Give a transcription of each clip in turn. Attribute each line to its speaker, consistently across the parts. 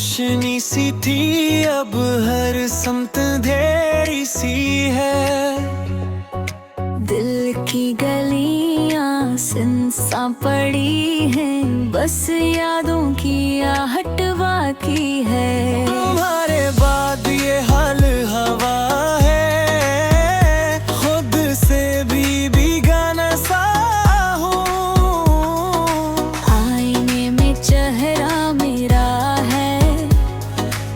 Speaker 1: रोशनी सी थी, अब हर समत अंधेरी सी है।
Speaker 2: दिल की गलियां सुनसान पड़ी हैं, बस यादों की आहट बाकी है।
Speaker 1: तुम्हारे बाद ये हाल हवा है, खुद से भी बेगाना सा हूँ।
Speaker 2: आईने में चेहरा मेरा है,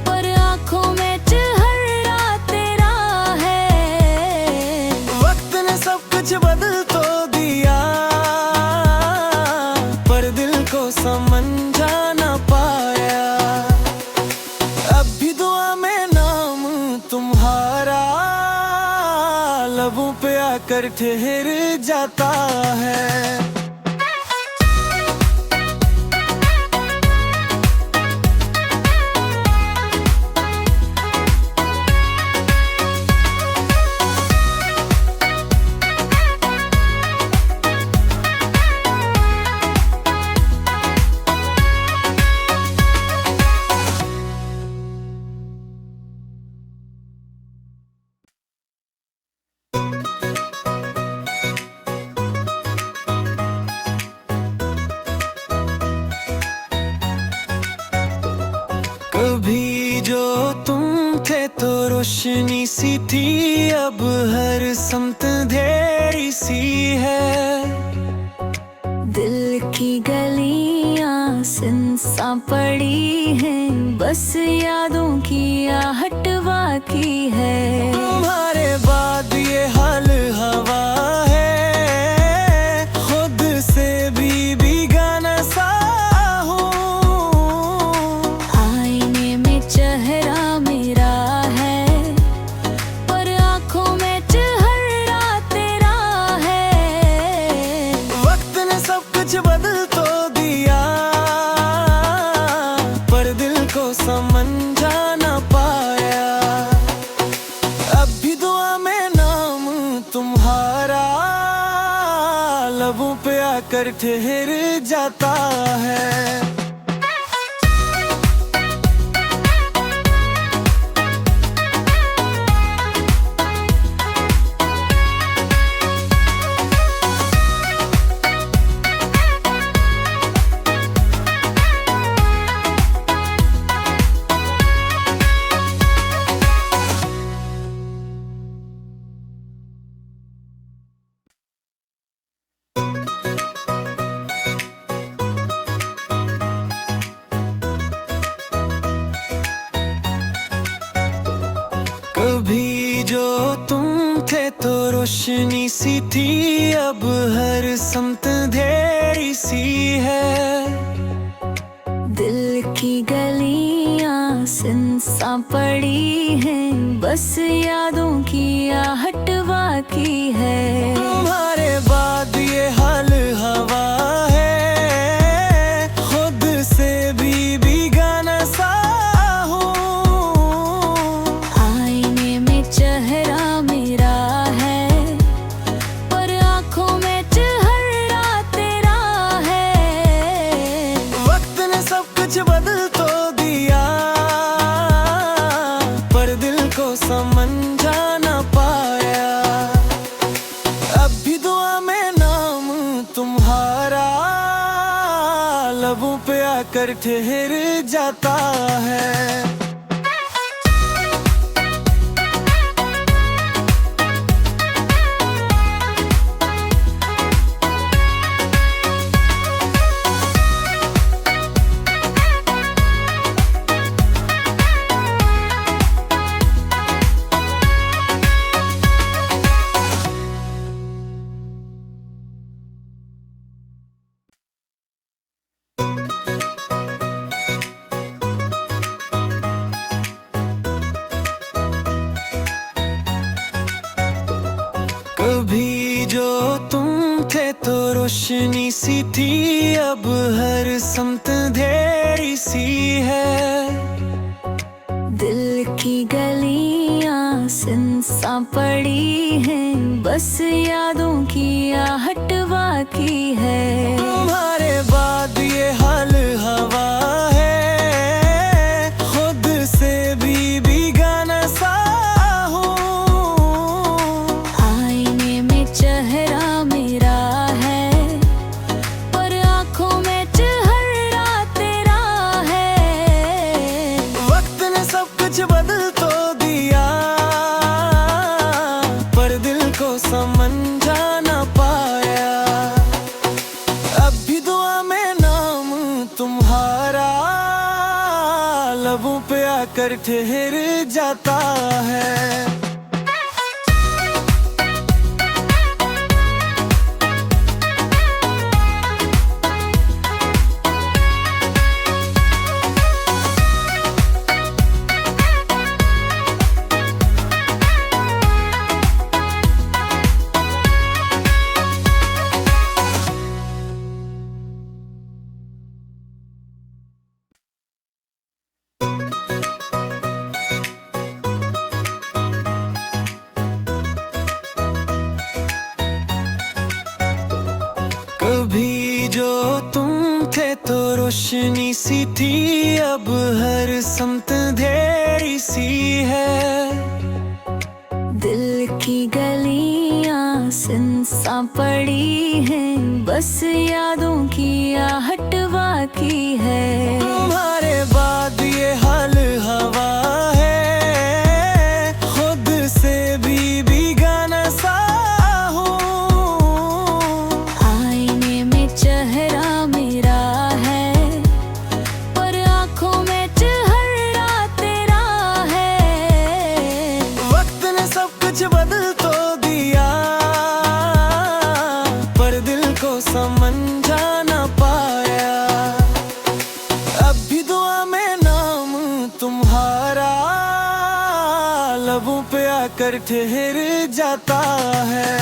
Speaker 2: पर आँखों में चेहरा तेरा है।
Speaker 1: वक्त ने सब कुछ बदल तो दिया, पर दिल को समझा ना पाया। अब भी दुआ में नाम तुम्हारा लबों पे आकर ठहर जाता है। कभी जो तुम थे तो रोशनी सी थी, अब हर समत अंधेरी सी है।
Speaker 2: दिल की गलियां सुनसान पड़ी हैं, बस यादों की आहट बाकी है।
Speaker 1: तुम्हारे बाद ये हाल हवा है, खुद से भी बेगाना सा हूँ।
Speaker 2: आईने में चेहरा मेरा है, पर आँखों में चेहरा तेरा है।
Speaker 1: वक्त ने सब कुछ बदल तो दिया, पर दिल को समझा ना पाया। अब भी दुआ में नाम तुम्हारा लबों पे आकर ठहर जाता है। कभी जो तुम थे तो रोशनी सी थी, अब हर समत अंधेरी सी है।
Speaker 2: दिल की गलियां सुनसान पड़ी हैं, बस यादों की आहट बाकी है।
Speaker 1: तुम्हारे बाद ये हाल हवा है, खुद से भी बेगाना सा हूँ।
Speaker 2: आईने में चेहरा मेरा है, पर आँखों में चेहरा तेरा है।
Speaker 1: वक्त ने सब कुछ बदल तो दिया, पर दिल को समझा ना पाया। अब भी दुआ में नाम तुम्हारा लबों पे आकर ठहर जाता है। कभी जो तुम थे तो रोशनी सी थी, अब हर समत अंधेरी सी है।
Speaker 2: दिल की गलियां सुनसान पड़ी हैं, बस यादों की आहट बाकी है।
Speaker 1: तुम्हारे बाद ये हाल हवा है, सब कुछ बदल तो दिया, पर दिल को समझा ना पाया। अब भी दुआ में नाम तुम्हारा लबों पे आकर ठहर जाता है। कभी जो तुम थे तो रोशनी सी थी, अब हर समत अंधेरी सी है।
Speaker 2: दिल की गलियां सुनसान पड़ी हैं, बस यादों की आहट बाकी है।
Speaker 1: तुम्हारे बाद ये हाल हवा है, खुद से भी बेगाना सा हूँ।
Speaker 2: आईने में चेहरा मेरा है, पर आँखों में चेहरा तेरा है।
Speaker 1: वक्त ने सब कुछ बदल तो दिया, पर दिल को समझा ना पाया। अब भी दुआ में नाम तुम्हारा लबों पे आकर ठहर जाता है।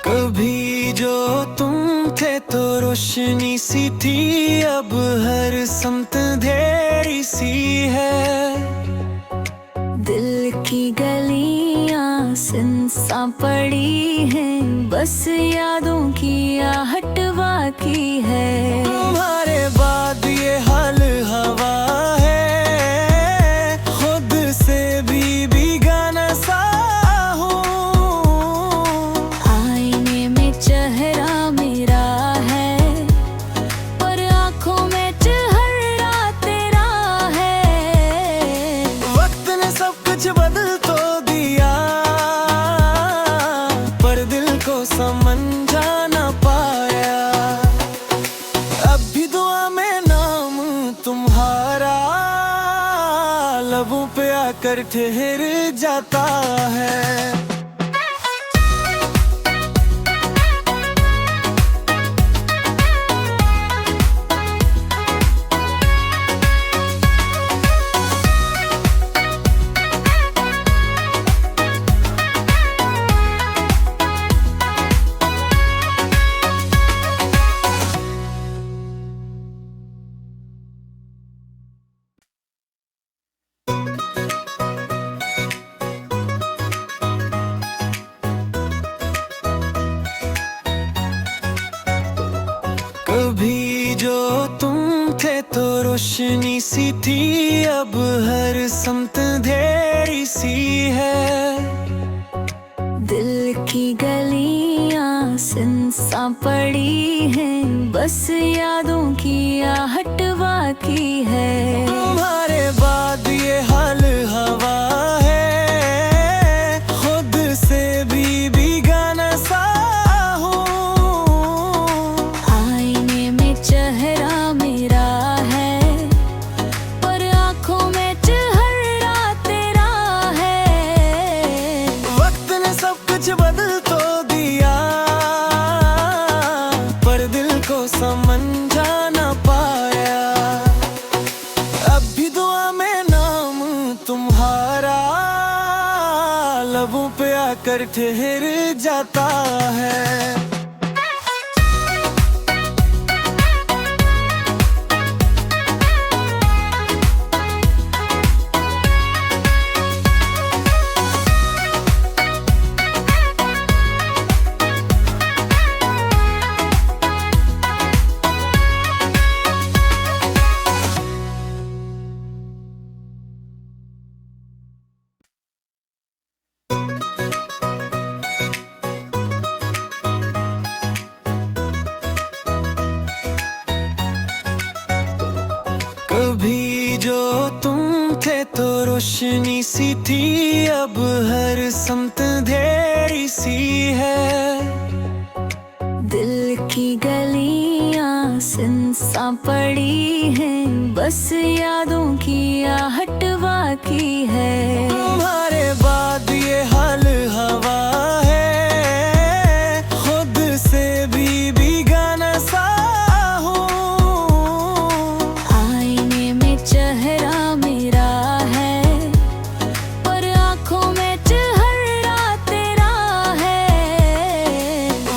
Speaker 1: कभी जो तुम थे तो रोशनी सी थी, अब हर समत अंधेरी सी है।
Speaker 2: दिल की गलियां सुनसान पड़ी हैं, बस यादों की आहट बाकी है।
Speaker 1: तुम्हारे बाद ये हाल हवा है, खुद से भी बेगाना सा हूँ।
Speaker 2: आईने में चेहरा मेरा है, पर आँखों में चेहरा तेरा है।
Speaker 1: वक्त ने सब कुछ बदल तो दिया, पर दिल को समझा ना पाया। अब भी दुआ में नाम तुम्हारा लबों पे आकर ठहर जाता है। कभी जो तुम थे तो रोशनी सी थी, अब हर समत अंधेरी सी है।
Speaker 2: दिल की गलियां सुनसान पड़ी हैं, बस यादों की आहट बाकी है।
Speaker 1: तुम्हारे बाद ये हाल हवा है, खुद से भी बेगाना सा हूँ।
Speaker 2: आईने में चेहरा मेरा है, पर आँखों में चेहरा तेरा है।
Speaker 1: वक्त ने सब कुछ बदल तो दिया, पर दिल को समझा ना पाया। अब भी दुआ में नाम तुम्हारा लबों पे आकर ठहर जाता है। कभी जो तुम थे तो रोशनी सी थी, अब हर समत अंधेरी सी है।
Speaker 2: दिल की गलियां सुनसान पड़ी हैं, बस यादों की आहट बाकी है।
Speaker 1: तुम्हारे बाद ये हाल हवा है, खुद से भी बेगाना सा हूँ।
Speaker 2: आईने में चेहरा मेरा है, पर आँखों में चेहरा तेरा है।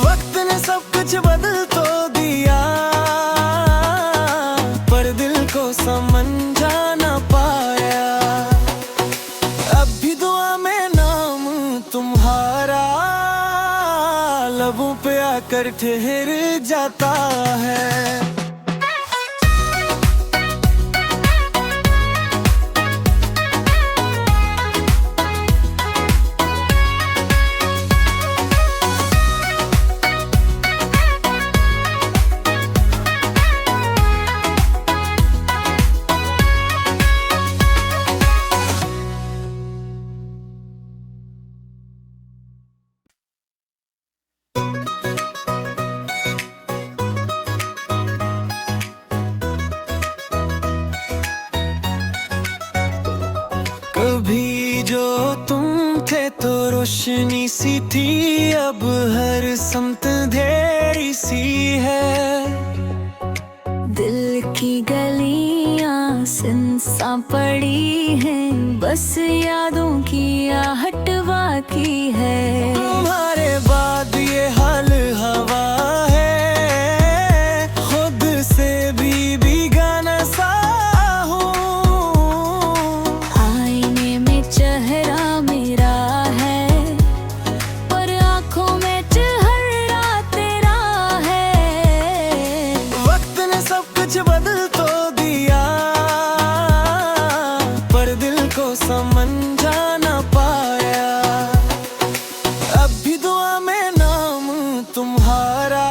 Speaker 1: वक्त ने सब कुछ बदल तो दिया, पर दिल को समझा ना पाया। अब भी दुआ में नाम तुम्हारा लबों पे आकर ठहर जाता है। कभी जो तुम थे तो रोशनी सी थी, अब हर समत अंधेरी सी है।
Speaker 2: दिल की गलियां सुनसान पड़ी हैं, बस यादों की आहट बाकी है।
Speaker 1: तुम्हारे बाद ये हाल हवा है, खुद से भी बेगाना सा हूँ।
Speaker 2: आईने में चेहरा मेरा है, पर आँखों में चेहरा तेरा है।
Speaker 1: वक्त ने सब कुछ बदल तो दिया, पर दिल को समझा ना पाया। अब भी दुआ में नाम तुम्हारा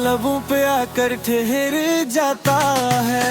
Speaker 1: लबों पे आकर ठहर जाता है।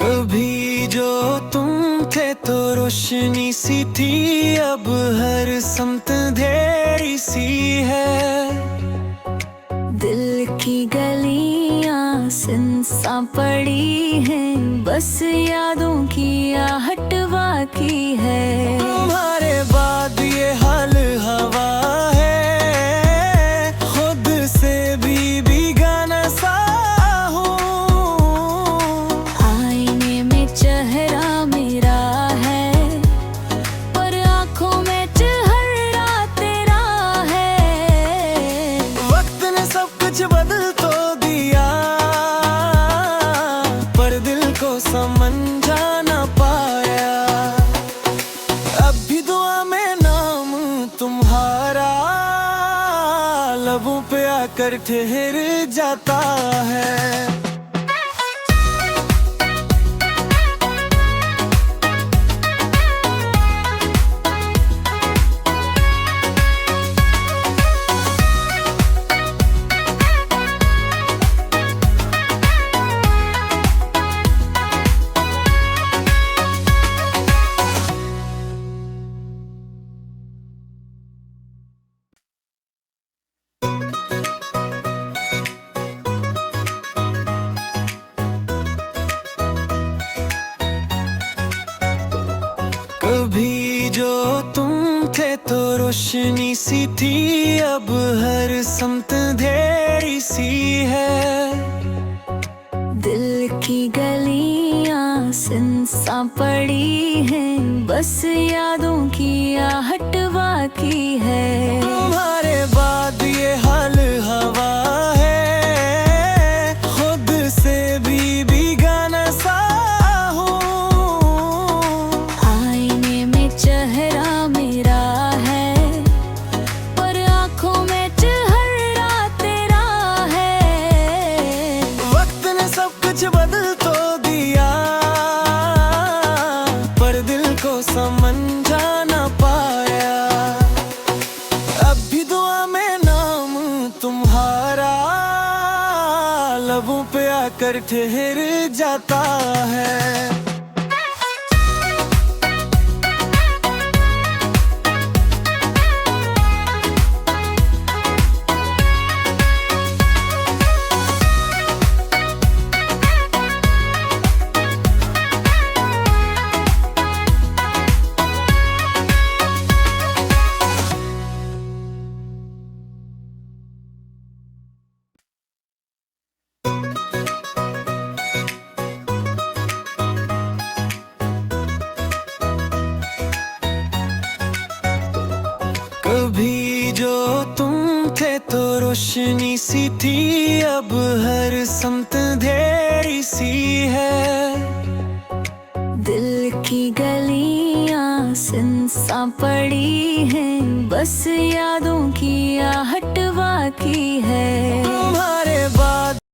Speaker 1: कभी जो तुम थे तो रोशनी सी थी, अब हर समत अंधेरी सी है।
Speaker 2: दिल की गलियां सुनसान पड़ी हैं, बस यादों की आहट बाकी है।
Speaker 1: तुम्हारे बाद ये हाल हवा है, खुद से भी बेगाना सा हूँ।
Speaker 2: आईने में चेहरा मेरा है, पर आँखों में चेहरा तेरा है।
Speaker 1: वक्त ने सब कुछ बदल तो दिया, पर दिल को समझा ना पाया। अब भी दुआ में नाम तुम्हारा लबों पे आकर ठहर जाता है। कभी जो तुम थे तो रोशनी सी थी, अब हर समत अंधेरी सी है।
Speaker 2: दिल की गलियां सुनसान पड़ी हैं, बस यादों की आहट बाकी है।
Speaker 1: तुम्हारे बाद ये हाल अब भी दुआ में नाम तुम्हारा लबों पे आकर ठहर जाता है। कभी जो तुम थे तो रोशनी सी थी, अब हर समत अंधेरी सी है।
Speaker 2: दिल की गलियां सुनसान पड़ी हैं, बस यादों की आहट बाकी है।
Speaker 1: तुम्हारे